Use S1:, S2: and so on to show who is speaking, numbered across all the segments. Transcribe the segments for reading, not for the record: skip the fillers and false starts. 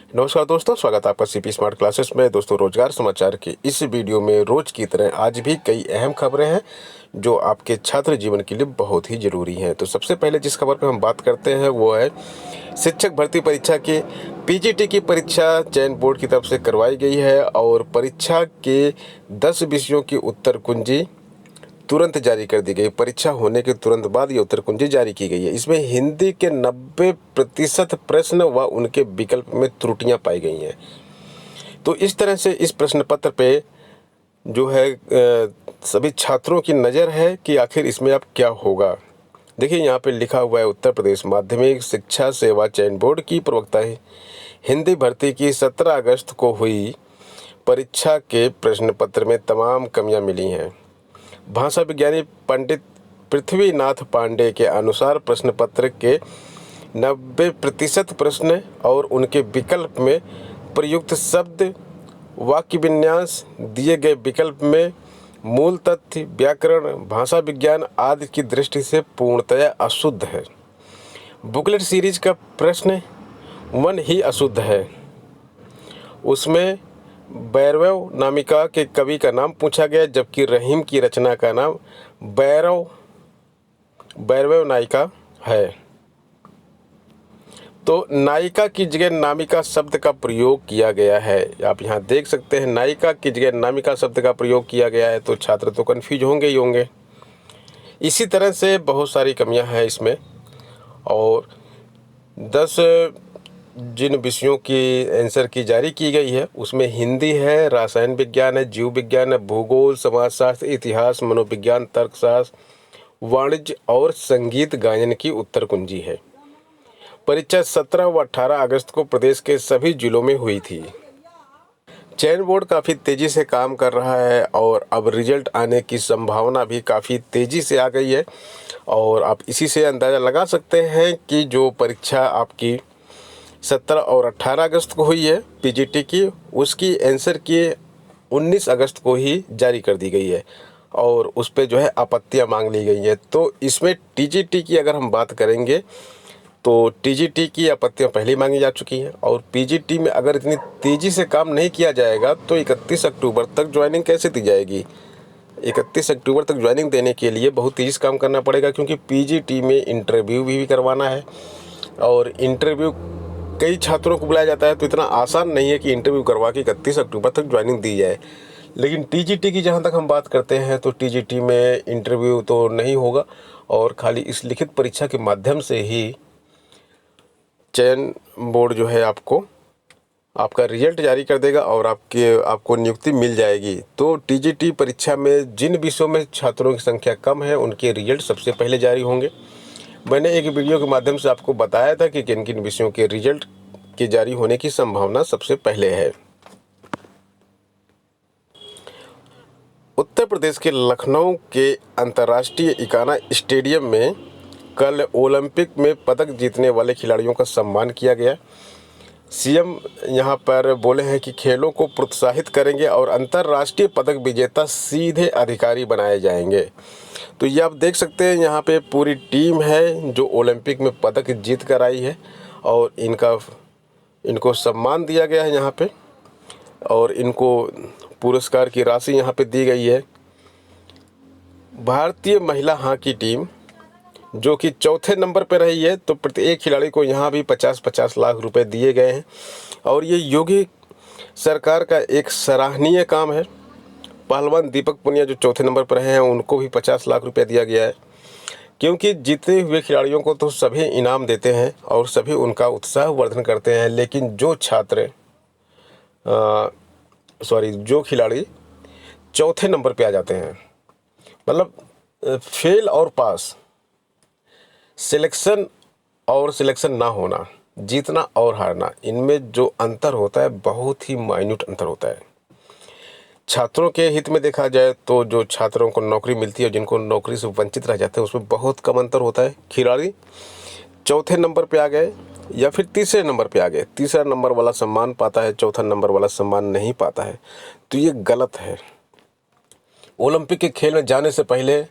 S1: नमस्कार दोस्तों, स्वागत है आपका सीपी स्मार्ट क्लासेस में। दोस्तों, रोजगार समाचार के इस वीडियो में रोज की तरह आज भी कई अहम खबरें हैं जो आपके छात्र जीवन के लिए बहुत ही ज़रूरी हैं। तो सबसे पहले जिस खबर पर हम बात करते हैं वो है शिक्षक भर्ती परीक्षा के पीजीटी की परीक्षा चयन बोर्ड की तरफ से करवाई गई है और परीक्षा के 10 विषयों की उत्तर कुंजी तुरंत जारी कर दी गई। परीक्षा होने के तुरंत बाद ये उत्तर कुंजी जारी की गई है। इसमें हिंदी के 90% प्रश्न व उनके विकल्प में त्रुटियां पाई गई हैं। तो इस तरह से इस प्रश्न पत्र पे जो है सभी छात्रों की नज़र है कि आखिर इसमें अब क्या होगा। देखिए, यहाँ पे लिखा हुआ है उत्तर प्रदेश माध्यमिक शिक्षा सेवा चयन बोर्ड की प्रवक्ता है हिंदी भर्ती की 17 अगस्त को हुई परीक्षा के प्रश्न पत्र में तमाम कमियां मिली हैं। भाषा विज्ञानी पंडित पृथ्वीनाथ पांडे के अनुसार प्रश्न पत्र के 90% प्रश्न और उनके विकल्प में प्रयुक्त शब्द, वाक्य विन्यास, दिए गए विकल्प में मूल तथ्य, व्याकरण, भाषा विज्ञान आदि की दृष्टि से पूर्णतया अशुद्ध है। बुकलेट सीरीज का प्रश्न 1 ही अशुद्ध है। उसमें बैरव नामिका के कवि का नाम पूछा गया, जबकि रहीम की रचना का नाम बैरव नायिका है। तो नायिका की जगह नामिका शब्द का प्रयोग किया गया है। आप यहाँ देख सकते हैं, नायिका की जगह नामिका शब्द का प्रयोग किया गया है। तो छात्र तो कन्फ्यूज होंगे ही होंगे। इसी तरह से बहुत सारी कमियां हैं इसमें। और 10 जिन विषयों की आंसर की जारी की गई है उसमें हिंदी है, रसायन विज्ञान है, जीव विज्ञान है, भूगोल, समाजशास्त्र, इतिहास, मनोविज्ञान, तर्कशास्त्र, वाणिज्य और संगीत गायन की उत्तर कुंजी है। परीक्षा 17 व 18 अगस्त को प्रदेश के सभी जिलों में हुई थी। चयन बोर्ड काफ़ी तेज़ी से काम कर रहा है और अब रिजल्ट आने की संभावना भी काफ़ी तेज़ी से आ गई है। और आप इसी से अंदाज़ा लगा सकते हैं कि जो परीक्षा आपकी 17 और 18 अगस्त को हुई है पीजीटी की, उसकी आंसर की 19 अगस्त को ही जारी कर दी गई है और उस पर जो है आपत्तियां मांग ली गई हैं। तो इसमें टीजीटी की अगर हम बात करेंगे तो टीजीटी की आपत्तियां पहले मांगी जा चुकी हैं और पीजीटी में अगर इतनी तेज़ी से काम नहीं किया जाएगा तो 31 अक्टूबर तक ज्वाइनिंग कैसे दी जाएगी। 31 अक्टूबर तक ज्वाइनिंग देने के लिए बहुत तेज़ी से काम करना पड़ेगा, क्योंकि पीजीटी में इंटरव्यू भी करवाना है और इंटरव्यू कई छात्रों को बुलाया जाता है। तो इतना आसान नहीं है कि इंटरव्यू करवा के 31 अक्टूबर तक ज्वाइनिंग दी जाए। लेकिन टीजीटी की जहां तक हम बात करते हैं तो टीजीटी में इंटरव्यू तो नहीं होगा और खाली इस लिखित परीक्षा के माध्यम से ही चयन बोर्ड जो है आपका रिजल्ट जारी कर देगा और आपको नियुक्ति मिल जाएगी। तो टीजीटी परीक्षा में जिन विषयों में छात्रों की संख्या कम है उनके रिजल्ट सबसे पहले जारी होंगे। मैंने एक वीडियो के माध्यम से आपको बताया था कि किन किन विषयों के रिजल्ट के जारी होने की संभावना सबसे पहले है। उत्तर प्रदेश के लखनऊ के अंतर्राष्ट्रीय इकाना स्टेडियम में कल ओलंपिक में पदक जीतने वाले खिलाड़ियों का सम्मान किया गया। सीएम यहां पर बोले हैं कि खेलों को प्रोत्साहित करेंगे और अंतर्राष्ट्रीय पदक विजेता सीधे अधिकारी बनाए जाएंगे। तो ये आप देख सकते हैं, यहाँ पे पूरी टीम है जो ओलंपिक में पदक जीत कर आई है और इनको सम्मान दिया गया है यहाँ पे और इनको पुरस्कार की राशि यहाँ पे दी गई है। भारतीय महिला हॉकी टीम जो कि चौथे नंबर पर रही है, तो प्रत्येक खिलाड़ी को यहाँ भी 50-50 लाख रुपए दिए गए हैं और ये योगी सरकार का एक सराहनीय काम है। पहलवान दीपक पुनिया जो चौथे नंबर पर हैं उनको भी 50 लाख रुपए दिया गया है, क्योंकि जीते हुए खिलाड़ियों को तो सभी इनाम देते हैं और सभी उनका उत्साह वर्धन करते हैं। लेकिन जो खिलाड़ी चौथे नंबर पे आ जाते हैं, मतलब फेल और पास, सिलेक्शन और सिलेक्शन ना होना, जीतना और हारना, इनमें जो अंतर होता है बहुत ही माइन्यूट अंतर होता है। छात्रों के हित में देखा जाए तो जो छात्रों को नौकरी मिलती है, जिनको नौकरी से वंचित रह जाते हैं, उसमें बहुत कम अंतर होता है। खिलाड़ी चौथे नंबर पे आ गए या फिर तीसरे नंबर पे आ गए, तीसरा नंबर वाला सम्मान पाता है, चौथा नंबर वाला सम्मान नहीं पाता है। तो ये गलत है। ओलंपिक के खेल में जाने से पहले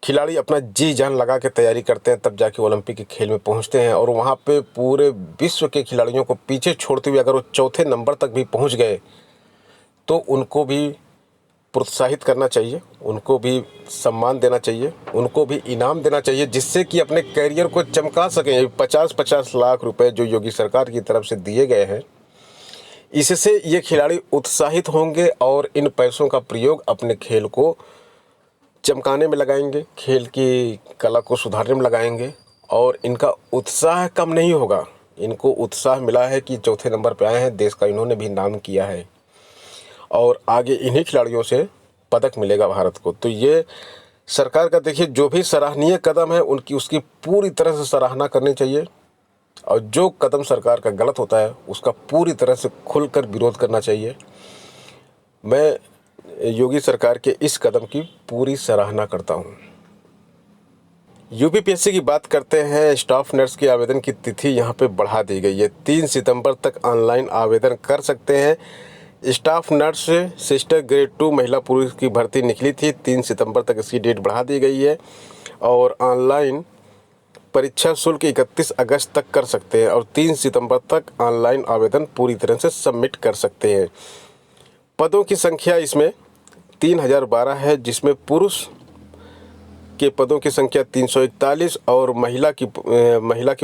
S1: खिलाड़ी अपना जी जान लगा के तैयारी करते हैं, तब जाके ओलंपिक के खेल में पहुंचते हैं। और वहां पे पूरे विश्व के खिलाड़ियों को पीछे छोड़ते हुए अगर वो चौथे नंबर तक भी पहुंच गए तो उनको भी प्रोत्साहित करना चाहिए, उनको भी सम्मान देना चाहिए, उनको भी इनाम देना चाहिए, जिससे कि अपने करियर को चमका सकें। 50-50 लाख रुपए जो योगी सरकार की तरफ से दिए गए हैं, इससे ये खिलाड़ी उत्साहित होंगे और इन पैसों का प्रयोग अपने खेल को चमकाने में लगाएंगे, खेल की कला को सुधारने में लगाएंगे और इनका उत्साह कम नहीं होगा। इनको उत्साह मिला है कि चौथे नंबर पे आए हैं, देश का इन्होंने भी नाम किया है और आगे इन्हीं खिलाड़ियों से पदक मिलेगा भारत को। तो ये सरकार का देखिए जो भी सराहनीय कदम है उनकी उसकी पूरी तरह से सराहना करनी चाहिए और जो कदम सरकार का गलत होता है उसका पूरी तरह से खुलकर विरोध करना चाहिए। मैं योगी सरकार के इस कदम की पूरी सराहना करता हूँ। यूपीपीएससी की बात करते हैं। स्टाफ नर्स की आवेदन की तिथि यहाँ पे बढ़ा दी गई है। 3 सितंबर तक ऑनलाइन आवेदन कर सकते हैं। स्टाफ नर्स सिस्टर ग्रेड 2 महिला पुरुष की भर्ती निकली थी, 3 सितंबर तक इसकी डेट बढ़ा दी गई है और ऑनलाइन परीक्षा शुल्क 31 अगस्त तक कर सकते हैं और 3 सितंबर तक ऑनलाइन आवेदन पूरी तरह से सबमिट कर सकते हैं। पदों की संख्या इसमें 3012 है, जिसमें पुरुष के पदों की संख्या 341 और महिला की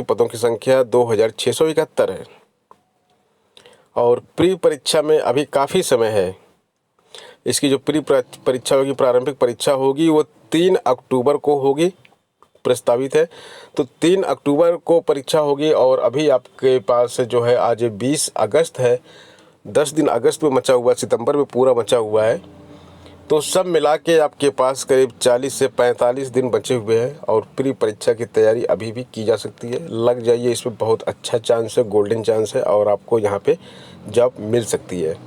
S1: पदों की संख्या 2671 है। और प्री परीक्षा में अभी काफ़ी समय है। इसकी जो प्री परीक्षा होगी, प्रारंभिक परीक्षा होगी, वो 3 अक्टूबर को होगी, प्रस्तावित है। तो 3 अक्टूबर को परीक्षा होगी और अभी आपके पास जो है आज 20 अगस्त है, 10 दिन अगस्त में मचा हुआ, सितंबर में पूरा मचा हुआ है। तो सब मिला के आपके पास करीब 40 से 45 दिन बचे हुए हैं और प्री परीक्षा की तैयारी अभी भी की जा सकती है। लग जाइए, इसमें बहुत अच्छा चांस है, गोल्डन चांस है और आपको यहाँ पे जॉब मिल सकती है।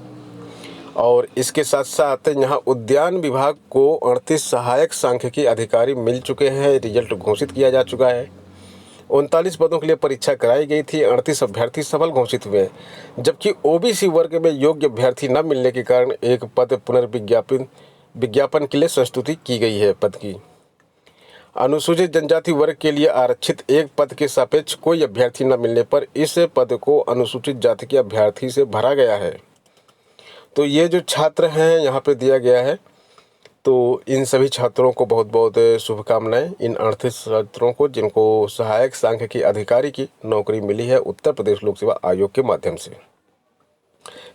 S1: और इसके साथ साथ यहाँ उद्यान विभाग को 38 सहायक सांख्यिकी अधिकारी मिल चुके हैं, रिजल्ट घोषित किया जा चुका है। 39 पदों के लिए परीक्षा कराई गई थी, 38 अभ्यर्थी सफल घोषित हुए, जबकि ओबीसी वर्ग में योग्य अभ्यर्थी न मिलने के कारण एक पद विज्ञापन के लिए संस्तुति की गई है। पद की अनुसूचित जनजाति वर्ग के लिए आरक्षित एक पद के सापेक्ष कोई अभ्यर्थी न मिलने पर इस पद को अनुसूचित जाति के अभ्यर्थी से भरा गया है। तो ये जो छात्र हैं यहाँ पे दिया गया है, तो इन सभी छात्रों को बहुत बहुत शुभकामनाएं। इन 38 छात्रों को जिनको सहायक सांख्यिकी अधिकारी की नौकरी मिली है उत्तर प्रदेश लोक सेवा आयोग के माध्यम से।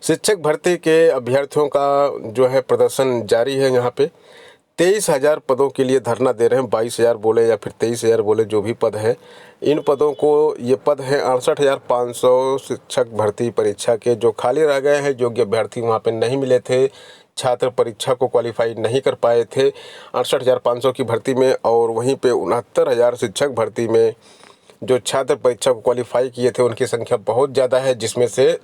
S1: शिक्षक भर्ती के अभ्यर्थियों का जो है प्रदर्शन जारी है। यहाँ पे 23,000 पदों के लिए धरना दे रहे हैं। 22,000 बोले या फिर 23,000 बोले, जो भी पद हैं, इन पदों को, ये पद हैं 68,500 शिक्षक भर्ती परीक्षा के जो खाली रह गए हैं। योग्य अभ्यर्थी वहाँ पे नहीं मिले थे, छात्र परीक्षा को क्वालिफाई नहीं कर पाए थे 68,500 की भर्ती में। और वहीं पे 69,000 शिक्षक भर्ती में जो छात्र परीक्षा को क्वालिफाई किए थे उनकी संख्या बहुत ज़्यादा है, जिसमें से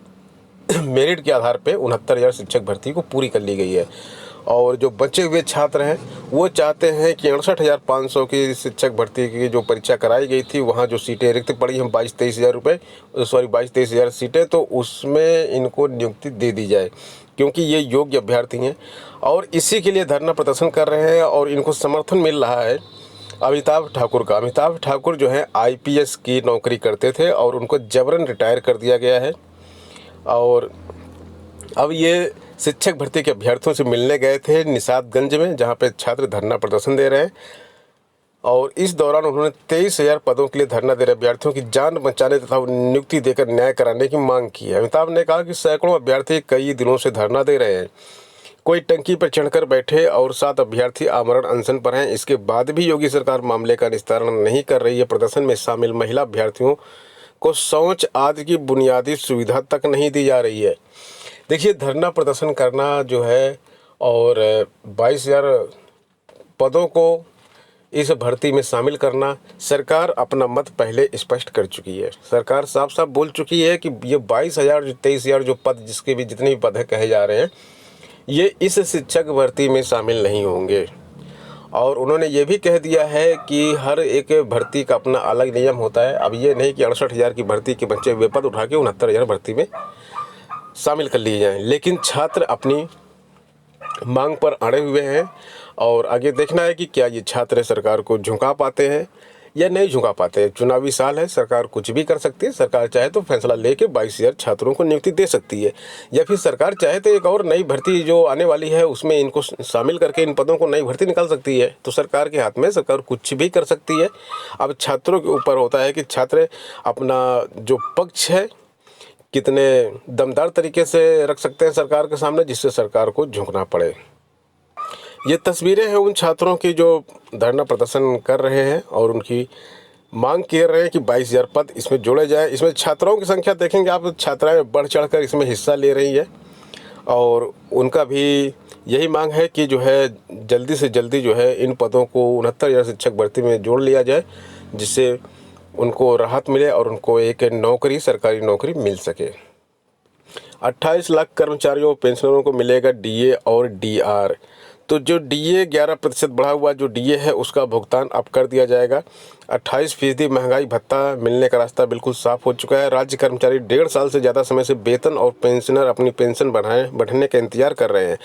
S1: मेरिट के आधार पे 69,000 शिक्षक भर्ती को पूरी कर ली गई है। और जो बचे हुए छात्र हैं वो चाहते हैं कि 68,500 की शिक्षक भर्ती की जो परीक्षा कराई गई थी, वहाँ जो सीटें रिक्त पड़ी हैं 22-23,000 सीटें, तो उसमें इनको नियुक्ति दे दी जाए, क्योंकि ये योग्य अभ्यर्थी हैं और इसी के लिए धरना प्रदर्शन कर रहे हैं। और इनको समर्थन मिल रहा है अमिताभ ठाकुर का। अमिताभ ठाकुर जो है IPS की नौकरी करते थे और उनको जबरन रिटायर कर दिया गया है और अब ये शिक्षक भर्ती के अभ्यर्थियों से मिलने गए थे निषादगंज में, जहाँ पे छात्र धरना प्रदर्शन दे रहे हैं। और इस दौरान उन्होंने 23,000 पदों के लिए धरना दे रहे अभ्यर्थियों की जान बचाने तथा नियुक्ति देकर न्याय कराने की मांग की है। अमिताभ ने कहा कि सैकड़ों अभ्यर्थी कई दिनों से धरना दे रहे हैं, कोई टंकी पर चढ़कर बैठे और 7 अभ्यर्थी आमरण अनशन पर हैं। इसके बाद भी योगी सरकार मामले का निस्तारण नहीं कर रही है। प्रदर्शन में शामिल महिला अभ्यर्थियों को शौच आदि की बुनियादी सुविधा तक नहीं दी जा रही है। देखिए, धरना प्रदर्शन करना जो है और 22,000 पदों को इस भर्ती में शामिल करना, सरकार अपना मत पहले स्पष्ट कर चुकी है। सरकार साफ साफ बोल चुकी है कि ये 22,000 23,000 जो पद, जिसके भी जितने भी पद कहे जा रहे हैं, ये इस शिक्षक भर्ती में शामिल नहीं होंगे। और उन्होंने ये भी कह दिया है कि हर एक भर्ती का अपना अलग नियम होता है। अब ये नहीं कि 68,000 की भर्ती के बचे हुए पद उठा के 69,000 भर्ती में शामिल कर लिए जाएं, लेकिन छात्र अपनी मांग पर अड़े हुए हैं और आगे देखना है कि क्या ये छात्र सरकार को झुका पाते हैं या नहीं झुका पाते हैं। चुनावी साल है, सरकार कुछ भी कर सकती है। सरकार चाहे तो फैसला लेके 22,000 छात्रों को नियुक्ति दे सकती है, या फिर सरकार चाहे तो एक और नई भर्ती जो आने वाली है उसमें इनको शामिल करके इन पदों को नई भर्ती निकाल सकती है। तो सरकार के हाथ में, सरकार कुछ भी कर सकती है। अब छात्रों के ऊपर होता है कि छात्र अपना जो पक्ष है कितने दमदार तरीके से रख सकते हैं सरकार के सामने, जिससे सरकार को झुकना पड़े। ये तस्वीरें हैं उन छात्रों की जो धरना प्रदर्शन कर रहे हैं और उनकी मांग कर रहे हैं कि 22,000 पद इसमें जोड़े जाए। इसमें छात्राओं की संख्या देखेंगे आप, छात्राएं बढ़ चढ़कर इसमें हिस्सा ले रही है और उनका भी यही मांग है कि जो है जल्दी से जल्दी जो है इन पदों को 69,000 शिक्षक भर्ती में जोड़ लिया जाए, जिससे उनको राहत मिले और उनको एक नौकरी, सरकारी नौकरी मिल सके। 28 लाख कर्मचारियों पेंशनरों को मिलेगा डीए और डीआर। तो जो डीए 11% बढ़ा हुआ जो डीए है उसका भुगतान अब कर दिया जाएगा। 28% महंगाई भत्ता मिलने का रास्ता बिल्कुल साफ हो चुका है। राज्य कर्मचारी 1.5 साल से ज़्यादा समय से वेतन और पेंशनर अपनी पेंशन बढ़ने का इंतजार कर रहे हैं।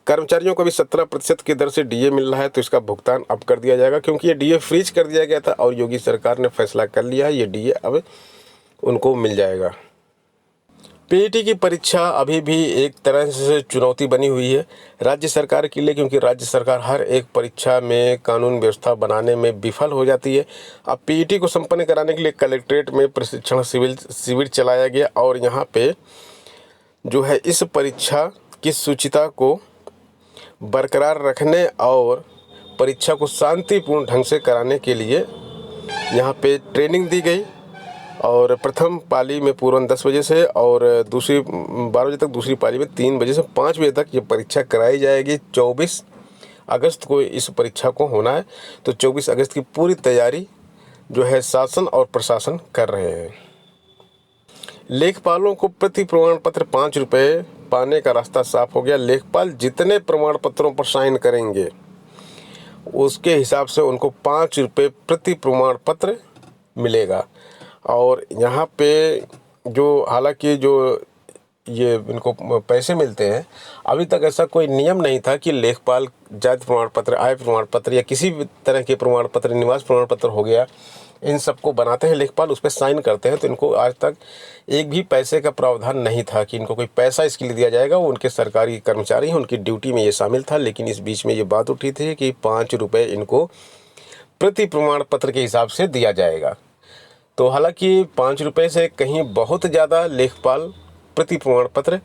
S1: कर्मचारियों को भी 17% की दर से डीए मिल रहा है, तो इसका भुगतान अब कर दिया जाएगा, क्योंकि ये डीए फ्रीज कर दिया गया था और योगी सरकार ने फैसला कर लिया है, ये डीए अब उनको मिल जाएगा। पीईटी की परीक्षा अभी भी एक तरह से चुनौती बनी हुई है राज्य सरकार के लिए, क्योंकि राज्य सरकार हर एक परीक्षा में कानून व्यवस्था बनाने में विफल हो जाती है। अब पीईटी को संपन्न कराने के लिए कलेक्ट्रेट में प्रशिक्षण शिविर चलाया गया और यहाँ पे जो है इस परीक्षा की शुचिता को बरकरार रखने और परीक्षा को शांतिपूर्ण ढंग से कराने के लिए यहाँ पे ट्रेनिंग दी गई। और प्रथम पाली में पूर्व 10 बजे से और दूसरी 12 बजे तक, दूसरी पाली में 3 बजे से 5 बजे तक ये परीक्षा कराई जाएगी। 24 अगस्त को इस परीक्षा को होना है, तो 24 अगस्त की पूरी तैयारी जो है शासन और प्रशासन कर रहे हैं। लेखपालों को प्रति प्रमाण पत्र 5 रुपये पाने का रास्ता साफ हो गया। लेखपाल जितने प्रमाण पत्रों पर साइन करेंगे उसके हिसाब से उनको 5 रुपये प्रति प्रमाण पत्र मिलेगा। और यहाँ पे जो हालांकि जो ये इनको पैसे मिलते हैं, अभी तक ऐसा कोई नियम नहीं था कि लेखपाल जाति प्रमाण पत्र, आय प्रमाण पत्र या किसी भी तरह के प्रमाण पत्र, निवास प्रमाण पत्र हो गया, इन सबको बनाते हैं लेखपाल, उस पर साइन करते हैं। तो इनको आज तक एक भी पैसे का प्रावधान नहीं था कि इनको कोई पैसा इसके लिए दिया जाएगा। वो उनके सरकारी कर्मचारी हैं, उनकी ड्यूटी में ये शामिल था। लेकिन इस बीच में ये बात उठी थी कि 5 रुपये इनको प्रति प्रमाण पत्र के हिसाब से दिया जाएगा। तो हालांकि 5 रुपये से कहीं बहुत ज़्यादा लेखपाल प्रति प्रमाण पत्र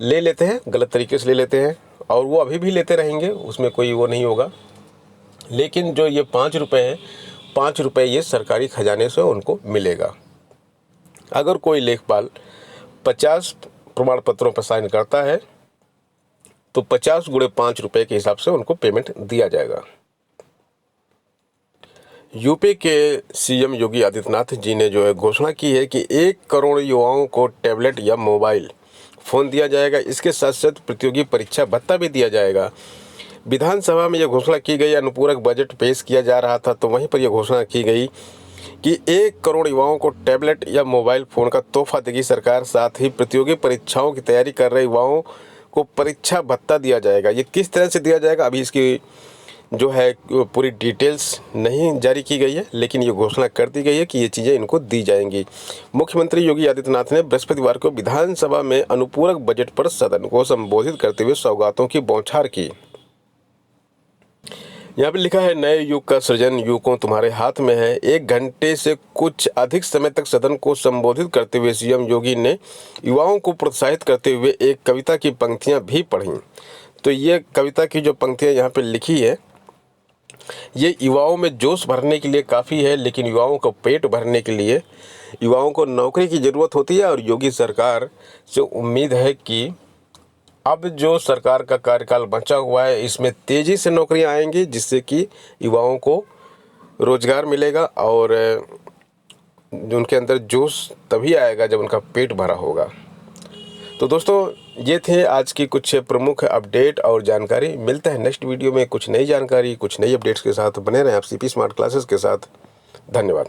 S1: ले लेते हैं, गलत तरीके से ले लेते हैं और वो अभी भी लेते रहेंगे, उसमें कोई वो नहीं होगा। लेकिन जो ये 5 रुपये हैं, 5 रुपये ये सरकारी खजाने से उनको मिलेगा। अगर कोई लेखपाल 50 प्रमाण पत्रों पर साइन करता है तो 50 × 5 रुपये के हिसाब से उनको पेमेंट दिया जाएगा। यूपी के सीएम योगी आदित्यनाथ जी ने जो है घोषणा की है कि 1 करोड़ युवाओं को टैबलेट या मोबाइल फ़ोन दिया जाएगा। इसके साथ साथ प्रतियोगी परीक्षा भत्ता भी दिया जाएगा। विधानसभा में यह घोषणा की गई, अनुपूरक बजट पेश किया जा रहा था तो वहीं पर यह घोषणा की गई कि 1 करोड़ युवाओं को टैबलेट या मोबाइल फ़ोन का तोहफा देगी सरकार। साथ ही प्रतियोगी परीक्षाओं की तैयारी कर रहे युवाओं को परीक्षा भत्ता दिया जाएगा। ये किस तरह से दिया जाएगा अभी इसकी जो है पूरी डिटेल्स नहीं जारी की गई है, लेकिन ये घोषणा कर दी गई है कि ये चीज़ें इनको दी जाएंगी। मुख्यमंत्री योगी आदित्यनाथ ने बृहस्पतिवार को विधानसभा में अनुपूरक बजट पर सदन को संबोधित करते हुए सौगातों की बौछार की। यहाँ पे लिखा है, नए युग का सृजन युवकों तुम्हारे हाथ में है। 1 घंटे से कुछ अधिक समय तक सदन को संबोधित करते हुए सीएम योगी ने युवाओं को प्रोत्साहित करते हुए एक कविता की पंक्तियाँ भी पढ़ी। तो ये कविता की जो पंक्तियाँ यहाँ पे लिखी है, ये युवाओं में जोश भरने के लिए काफ़ी है, लेकिन युवाओं को पेट भरने के लिए युवाओं को नौकरी की ज़रूरत होती है। और योगी सरकार से उम्मीद है कि अब जो सरकार का कार्यकाल बचा हुआ है इसमें तेज़ी से नौकरियां आएंगी, जिससे कि युवाओं को रोज़गार मिलेगा और उनके अंदर जोश तभी आएगा जब उनका पेट भरा होगा। तो दोस्तों, ये थे आज की कुछ प्रमुख अपडेट और जानकारी। मिलते हैं नेक्स्ट वीडियो में कुछ नई जानकारी, कुछ नई अपडेट्स के साथ। बने रहें आप सीपी स्मार्ट क्लासेस के साथ। धन्यवाद।